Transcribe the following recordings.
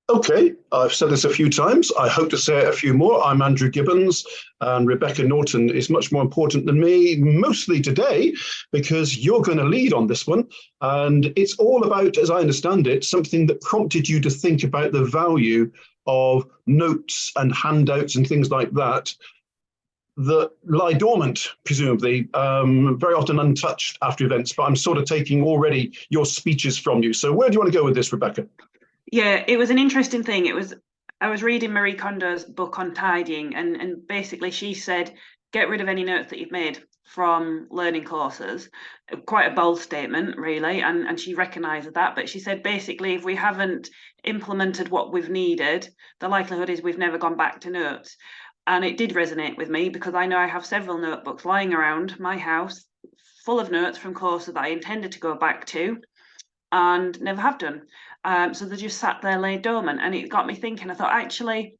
Okay, I've said this a few times. I hope to say it a few more. I'm Andrew Gibbons, and Rebecca Norton is much more important than me, mostly today, because you're going to lead on this one. And it's all about, as I understand it, something that prompted you to think about the value of notes and handouts and things like that that lie dormant, presumably, very often untouched after events. But I'm sort of taking already your speeches from you. So where do you want to go with this, Rebecca? Yeah, it was an interesting thing. I was reading Marie Kondo's book on tidying, and basically she said, get rid of any notes that you've made from learning courses. Quite a bold statement, really, and she recognises that. But she said basically, if we haven't implemented what we've needed, the likelihood is we've never gone back to notes. And it did resonate with me because I know I have several notebooks lying around my house full of notes from courses that I intended to go back to and never have done. So they just sat there laid dormant, and it got me thinking. I thought, actually,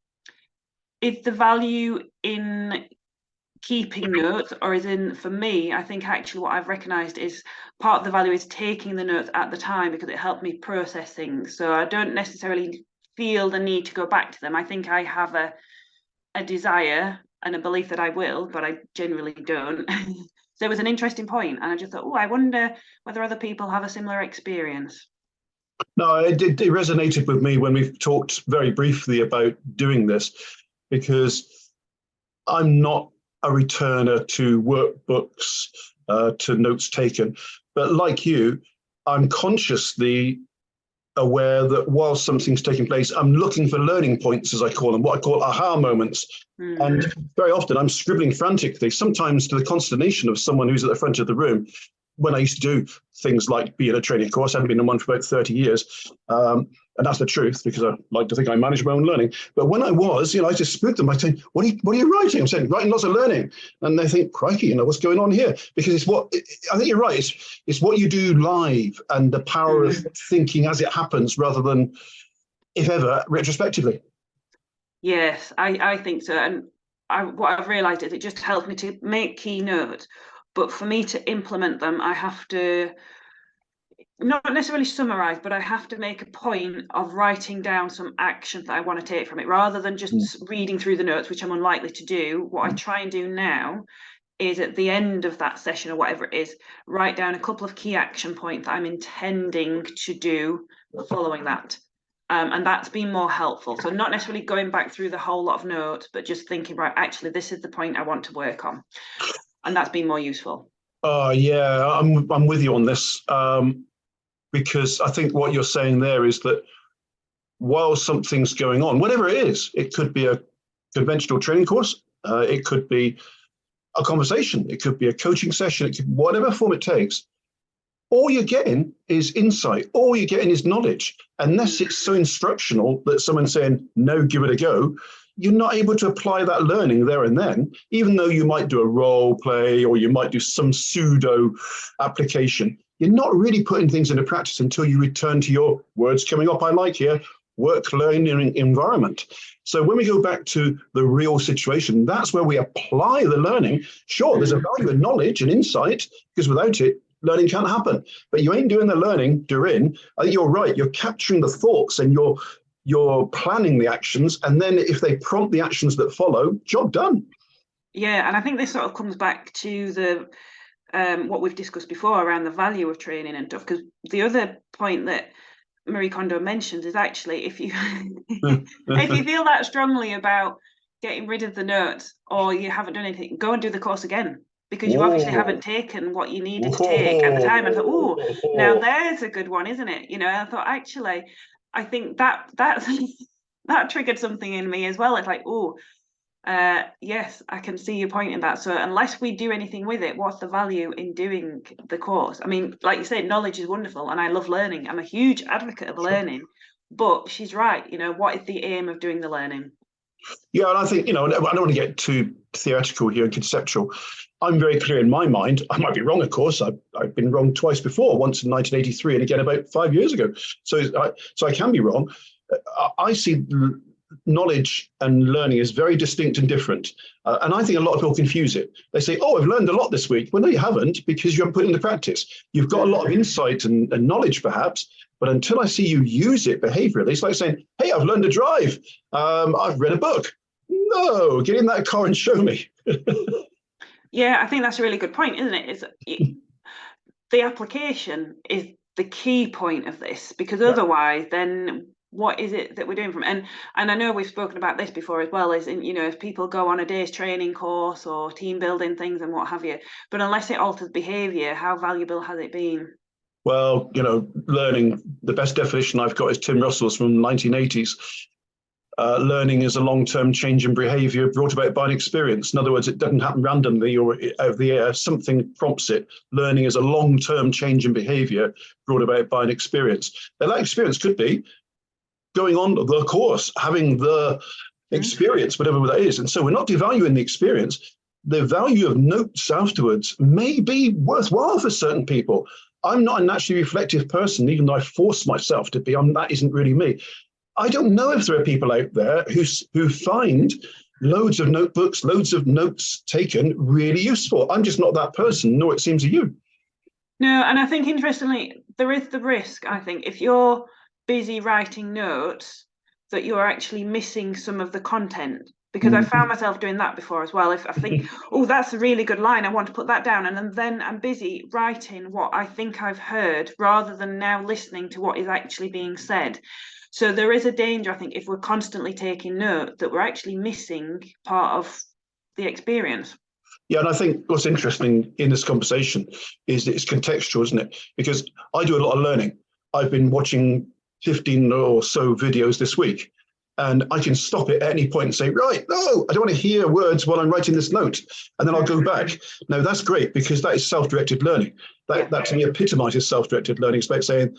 is the value in keeping notes, or is in, for me, I think actually what I've recognised is part of the value is taking the notes at the time because it helped me process things. So I don't necessarily feel the need to go back to them. I think I have a desire and a belief that I will, but I generally don't. So it was an interesting point, and I just thought, oh, I wonder whether other people have a similar experience. No, it resonated with me when we've talked very briefly about doing this, because I'm not a returner to workbooks, to notes taken. But like you, I'm consciously aware that while something's taking place, I'm looking for learning points, as I call them, what I call aha moments. And very often I'm scribbling frantically, sometimes to the consternation of someone who's at the front of the room. When I used to do things like be in a training course, I haven't been in one for about 30 years. And that's the truth, because I like to think I manage my own learning. But when I was, I just spook them by saying, what are you writing? I'm saying, writing lots of learning. And they think, crikey, what's going on here? Because I think you're right. It's what you do live and the power of thinking as it happens rather than, if ever, retrospectively. Yes, I think so. And what I've realised is it just helps me to make key notes. But for me to implement them, I have to not necessarily summarize, but I have to make a point of writing down some actions that I want to take from it rather than just reading through the notes, which I'm unlikely to do. What I try and do now is at the end of that session or whatever it is, write down a couple of key action points that I'm intending to do following that. And that's been more helpful. So not necessarily going back through the whole lot of notes, but just thinking, right, actually, this is the point I want to work on. And that's been more useful. Yeah, I'm with you on this, because I think what you're saying there is that while something's going on, whatever it is, it could be a conventional training course, it could be a conversation, it could be a coaching session, whatever form it takes. All you're getting is insight. All you're getting is knowledge. Unless it's so instructional that someone's saying, no, give it a go, you're not able to apply that learning there and then, even though you might do a role play or you might do some pseudo application. You're not really putting things into practice until you return to your words coming up, I like here, work learning environment. So when we go back to the real situation, that's where we apply the learning. Sure, there's a value in knowledge and insight, because without it, learning can't happen. But you ain't doing the learning, Doreen. I think you're right. You're capturing the thoughts and you're planning the actions. And then if they prompt the actions that follow, job done. Yeah, and I think this sort of comes back to the what we've discussed before around the value of training and stuff. Because the other point that Marie Kondo mentions is actually if you if you feel that strongly about getting rid of the notes or you haven't done anything, go and do the course again. Because you obviously haven't taken what you needed to take at the time. And I thought, oh, now there's a good one, isn't it? I thought, actually, I think that that triggered something in me as well. It's like, oh, yes, I can see your point in that. So unless we do anything with it, what's the value in doing the course? I mean, like you said, knowledge is wonderful and I love learning. I'm a huge advocate of learning, but she's right. What is the aim of doing the learning? Yeah, and I think, I don't want to get too theoretical here and conceptual. I'm very clear in my mind. I might be wrong, of course. I've been wrong twice before, once in 1983 and again about 5 years ago. So I can be wrong. I see knowledge and learning is very distinct and different. And I think a lot of people confuse it. They say, oh, I've learned a lot this week. Well, no, you haven't, because you haven't put it into practice. You've got a lot of insight and knowledge, perhaps, But until I see you use it behaviorally, it's like saying, hey, I've learned to drive. I've read a book. No, get in that car and show me. Yeah, I think that's a really good point, isn't it? The application is the key point of this, because otherwise then what is it that we're doing from it? And I know we've spoken about this before as well, is if people go on a day's training course or team building things and what have you, but unless it alters behavior, how valuable has it been? Well, learning, the best definition I've got is Tim Russell's from the 1980s. Learning is a long-term change in behavior brought about by an experience. In other words, it doesn't happen randomly or out of the air. Something prompts it. Learning is a long-term change in behavior brought about by an experience. Now, that experience could be going on the course, having the experience, whatever that is. And so we're not devaluing the experience. The value of notes afterwards may be worthwhile for certain people. I'm not a naturally reflective person, even though I force myself to be. That isn't really me. I don't know if there are people out there who find loads of notebooks, loads of notes taken really useful. I'm just not that person, nor it seems to you. No, and I think interestingly, there is the risk, I think, if you're busy writing notes, that you're actually missing some of the content. Because I found myself doing that before as well. If I think, oh, that's a really good line, I want to put that down. And then I'm busy writing what I think I've heard rather than now listening to what is actually being said. So there is a danger, I think, if we're constantly taking note, that we're actually missing part of the experience. Yeah, and I think what's interesting in this conversation is that it's contextual, isn't it? Because I do a lot of learning. I've been watching 15 or so videos this week, and I can stop it at any point and say, right, no, I don't want to hear words while I'm writing this note. And then I'll go back. Now, that's great because that is self-directed learning. That to me epitomizes self-directed learning. It's about saying,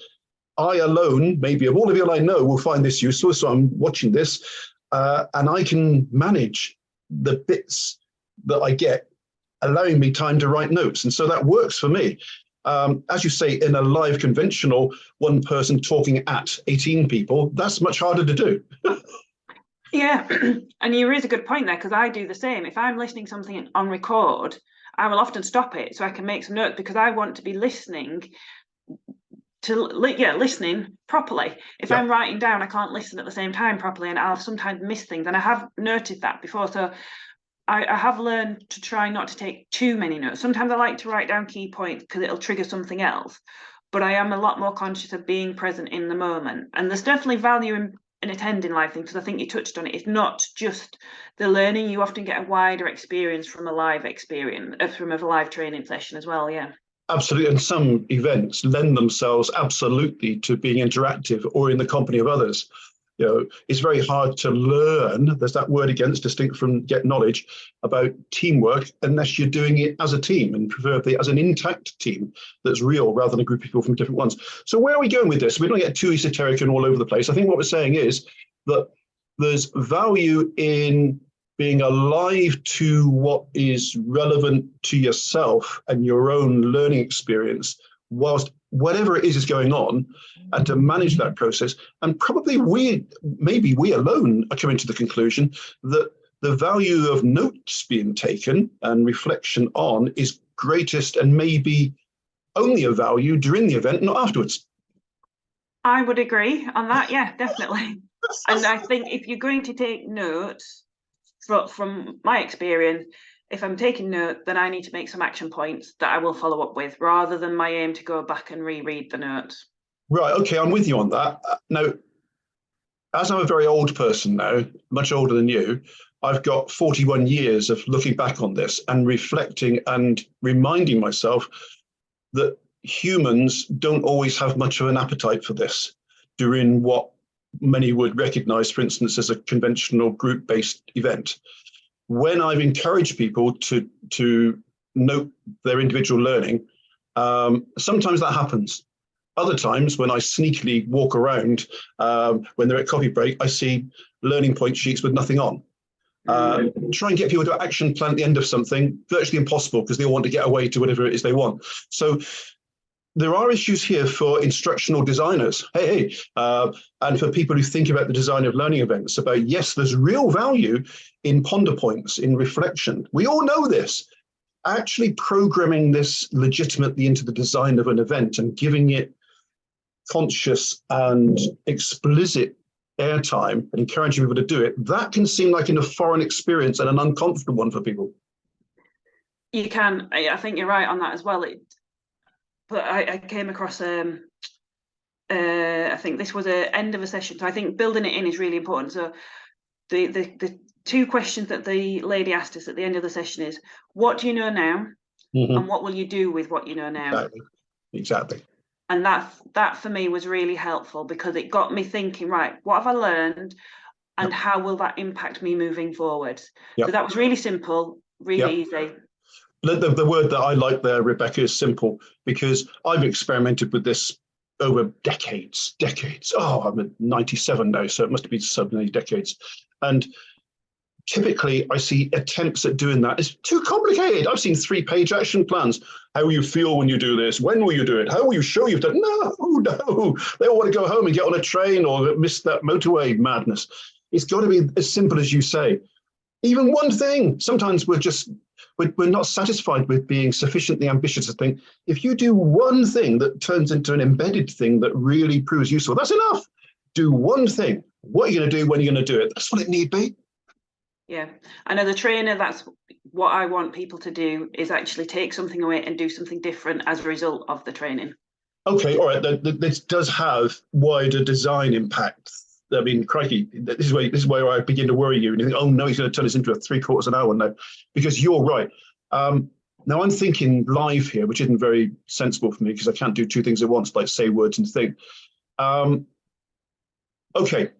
I alone, maybe of all of you I know, will find this useful. So I'm watching this and I can manage the bits that I get, allowing me time to write notes. And so that works for me. As you say, in a live conventional, one person talking at 18 people, that's much harder to do. Yeah, and you raise a good point there, because I do the same. If I'm listening to something on record, I will often stop it so I can make some notes, because I want to be listening properly. If I'm writing down, I can't listen at the same time properly, and I'll sometimes miss things. And I have noted that before. So I have learned to try not to take too many notes. Sometimes I like to write down key points because it'll trigger something else. But I am a lot more conscious of being present in the moment. And there's definitely value in attending live things, because I think you touched on it. It's not just the learning. You often get a wider experience from a live training session as well. Yeah. Absolutely. And some events lend themselves absolutely to being interactive or in the company of others. It's very hard to learn. There's that word again, it's distinct from get knowledge about teamwork, unless you're doing it as a team, and preferably as an intact team that's real rather than a group of people from different ones. So where are we going with this? We don't get too esoteric and all over the place. I think what we're saying is that there's value in being alive to what is relevant to yourself and your own learning experience, whilst whatever it is going on, and to manage that process. And probably maybe we alone are coming to the conclusion that the value of notes being taken and reflection on is greatest and maybe only of value during the event, not afterwards. I would agree on that. Yeah, definitely. And I think if you're going to take notes, from my experience, if I'm taking note, then I need to make some action points that I will follow up with, rather than my aim to go back and reread the notes. Right, okay, I'm with you on that. Now, as I'm a very old person now, much older than you, I've got 41 years of looking back on this and reflecting and reminding myself that humans don't always have much of an appetite for this during what many would recognize, for instance, as a conventional group-based event. When I've encouraged people to note their individual learning, sometimes that happens. Other times, when I sneakily walk around, when they're at coffee break, I see learning point sheets with nothing on. Try and get people to action plan at the end of something, virtually impossible, because they all want to get away to whatever it is they want. So there are issues here for instructional designers, and for people who think about the design of learning events, about, yes, there's real value in ponder points, in reflection. We all know this. Actually programming this legitimately into the design of an event and giving it conscious and explicit airtime and encouraging people to do it, that can seem like a foreign experience and an uncomfortable one for people. You can. I think you're right on that as well. But I came across I think this was an end of a session. So I think building it in is really important. So the two questions that the lady asked us at the end of the session is, what do you know now? And what will you do with what you know now? Exactly. And that for me was really helpful, because it got me thinking, right, what have I learned and how will that impact me moving forward? So that was really simple, really easy. The word that I like there, Rebecca, is simple, because I've experimented with this over decades. Oh, I'm 97 now, so it must have been so many decades. And typically I see attempts at doing that. It's too complicated. I've seen 3-page action plans. How will you feel when you do this? When will you do it? How will you show you've done? No. They all want to go home and get on a train or miss that motorway madness. It's got to be as simple as you say. Even one thing. Sometimes we're not satisfied with being sufficiently ambitious to think, if you do one thing that turns into an embedded thing that really proves useful, that's enough. Do one thing. What are you going to do when you're going to do it? That's what it need be. Yeah, I know the trainer, that's what I want people to do, is actually take something away and do something different as a result of the training. Okay, all right. This does have wider design impact. I mean, crikey, this is where I begin to worry you. And you think, oh no, he's going to turn this into a 3/4 an hour now, because you're right. Now I'm thinking live here, which isn't very sensible for me because I can't do two things at once, like say words and think. Okay,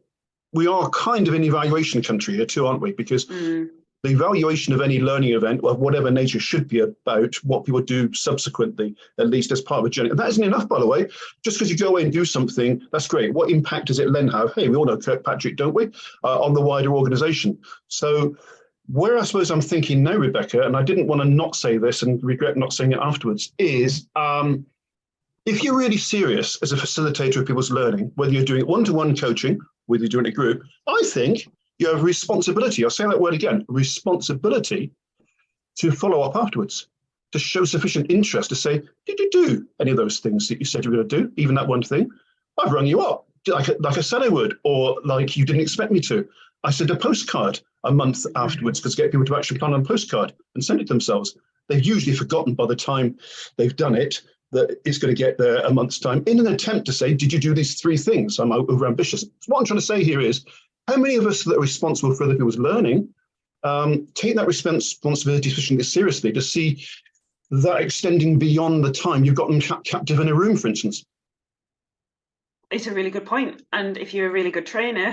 we are kind of an evaluation country here too, aren't we? Because the evaluation of any learning event, of whatever nature, should be about what people do subsequently, at least as part of a journey. And that isn't enough, by the way. Just because you go away and do something, that's great. What impact does it then have? Hey, we all know Kirkpatrick, don't we? On the wider organization. So where I suppose I'm thinking now, Rebecca, and I didn't want to not say this and regret not saying it afterwards, is if you're really serious as a facilitator of people's learning, whether you're doing one-to-one coaching, whether you're doing a group, I think you have a responsibility, I'll say that word again, responsibility to follow up afterwards, to show sufficient interest to say, did you do any of those things that you said you were going to do, even that one thing? I've rung you up, like I said I would, or like you didn't expect me to. I sent a postcard a month afterwards to get people to actually plan on a postcard and send it themselves. They've usually forgotten by the time they've done it that it's going to get there a month's time, in an attempt to say, did you do these 3 things? I'm over ambitious. So what I'm trying to say here is, how many of us that are responsible for other people's learning take that responsibility sufficiently seriously to see that extending beyond the time you've got them captive in a room, for instance? It's a really good point. And if you're a really good trainer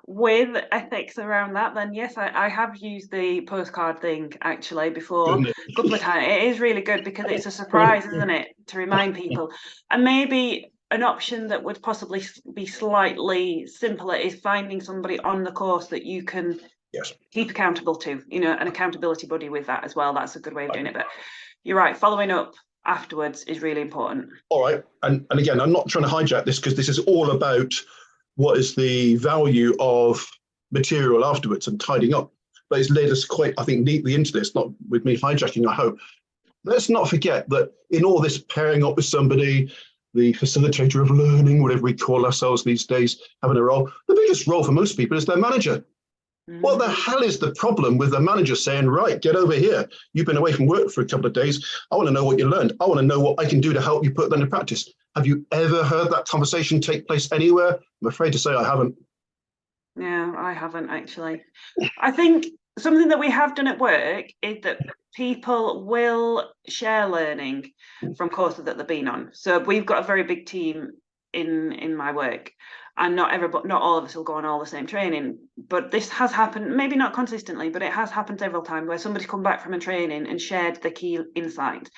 with ethics around that, then yes, I have used the postcard thing actually before a couple of times. It is really good because it's a surprise, isn't it, to remind people. And maybe an option that would possibly be slightly simpler is finding somebody on the course that you can keep accountable to, an accountability buddy with that as well. That's a good way of doing it. But you're right, following up afterwards is really important. All right. And again, I'm not trying to hijack this because this is all about what is the value of material afterwards and tidying up. But it's led us quite, I think, neatly into this, not with me hijacking, I hope. Let's not forget that in all this pairing up with somebody, the facilitator of learning, whatever we call ourselves these days, having a role, the biggest role for most people is their manager. What the hell is the problem with the manager saying, right, get over here. You've been away from work for a couple of days. I want to know what you learned. I want to know what I can do to help you put that into practice. Have you ever heard that conversation take place anywhere? I'm afraid to say I haven't. Yeah, I haven't actually. I think something that we have done at work is that people will share learning from courses that they've been on. So we've got a very big team in my work, and not all of us will go on all the same training. But this has happened, maybe not consistently, but it has happened several times where somebody's come back from a training and shared the key insight.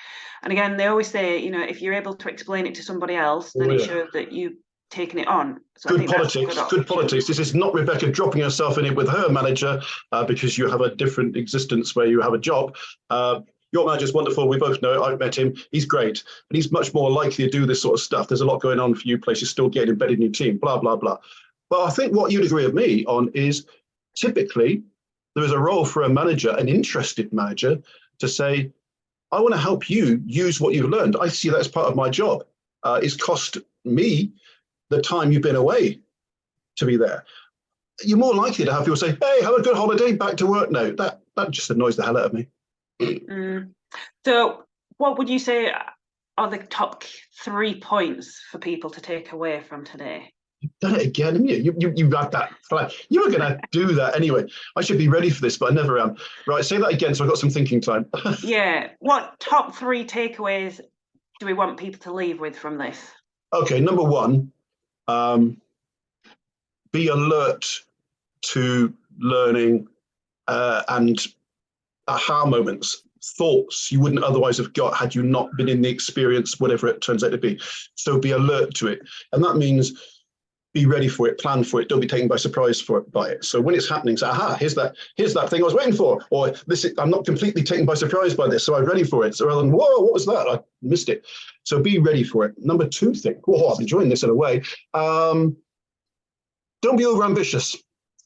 And again, they always say, if you're able to explain it to somebody else, then it shows that you've taken it on. So good politics. Good politics. This is not Rebecca dropping herself in it with her manager because you have a different existence where you have a job. Your manager's wonderful. We both know. I've met him. He's great. But he's much more likely to do this sort of stuff. There's a lot going on for you places, still getting embedded in your team, blah, blah, blah. But I think what you'd agree with me on is typically there is a role for a manager, an interested manager, to say, I want to help you use what you've learned. I see that as part of my job. It's cost me the time you've been away to be there. You're more likely to have people say, hey, have a good holiday, back to work now. That just annoys the hell out of me. So what would you say are the top 3 points for people to take away from today? You've done it again, haven't you? You had that flag. You were going to do that anyway. I should be ready for this, but I never am. Right, say that again so I've got some thinking time. Yeah. What top 3 takeaways do we want people to leave with from this? Okay, number 1, be alert to learning and aha moments, thoughts you wouldn't otherwise have got had you not been in the experience, whatever it turns out to be. So be alert to it. And that means be ready for it, plan for it, don't be taken by surprise by it. So when it's happening, say, aha, here's that thing I was waiting for, or I'm not completely taken by surprise by this, so I'm ready for it. So rather than, whoa, what was that? I missed it. So be ready for it. Number 2 thing, I'm enjoying this in a way. Don't be overambitious.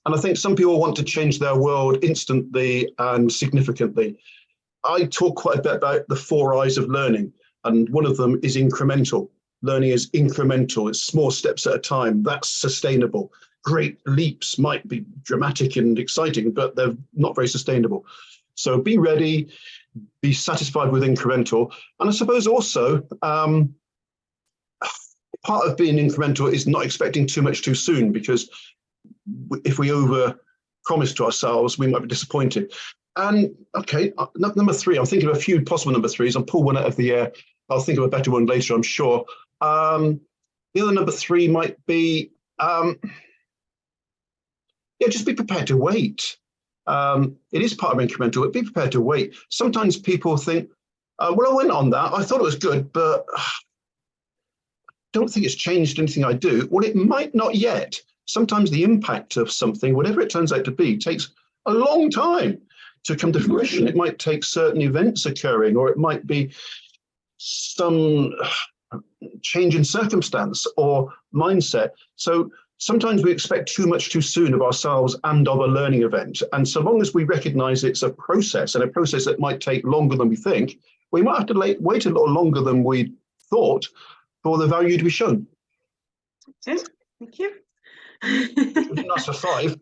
And I think some people want to change their world instantly and significantly. I talk quite a bit about the 4 I's of learning, and one of them is incremental. Learning is incremental. It's small steps at a time. That's sustainable. Great leaps might be dramatic and exciting, but they're not very sustainable. So be ready, be satisfied with incremental. And I suppose also, part of being incremental is not expecting too much too soon, because if we over promise to ourselves, we might be disappointed. And okay, number 3, I'm thinking of a few possible number 3s. I'll pull one out of the air. I'll think of a better one later, I'm sure. The other number 3 might be, just be prepared to wait. It is part of incremental, but be prepared to wait. Sometimes people think, well, I went on that. I thought it was good, but don't think it's changed anything I do. Well, it might not yet. Sometimes the impact of something, whatever it turns out to be, takes a long time to come to fruition. It might take certain events occurring, or it might be some change in circumstance or mindset. So sometimes we expect too much too soon of ourselves and of a learning event. And so long as we recognize it's a process, and a process that might take longer than we think, we might have to wait a little longer than we thought for the value to be shown. Okay, thank you. That's for 5.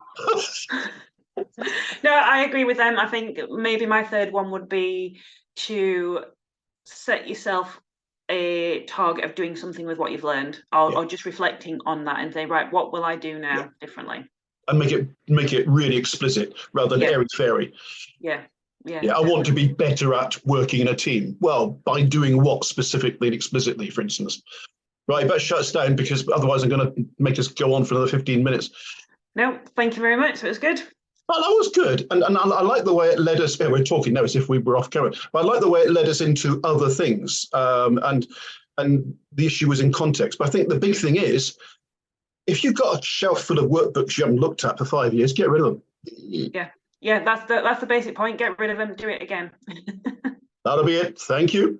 No, I agree with them. I think maybe my 3rd one would be to set yourself a target of doing something with what you've learned, or just reflecting on that and say, right, what will I do now differently? And make it really explicit rather than airy-fairy. Yeah, I want to be better at working in a team. Well, by doing what specifically and explicitly, for instance. Right, better shut us down, because otherwise I'm going to make us go on for another 15 minutes. No, thank you very much. It was good. Well, that was good. And I like the way it led us. We're talking now as if we were off camera. But I like the way it led us into other things. And the issue was in context. But I think the big thing is, if you've got a shelf full of workbooks you haven't looked at for 5 years, get rid of them. Yeah, that's the basic point. Get rid of them. Do it again. That'll be it. Thank you.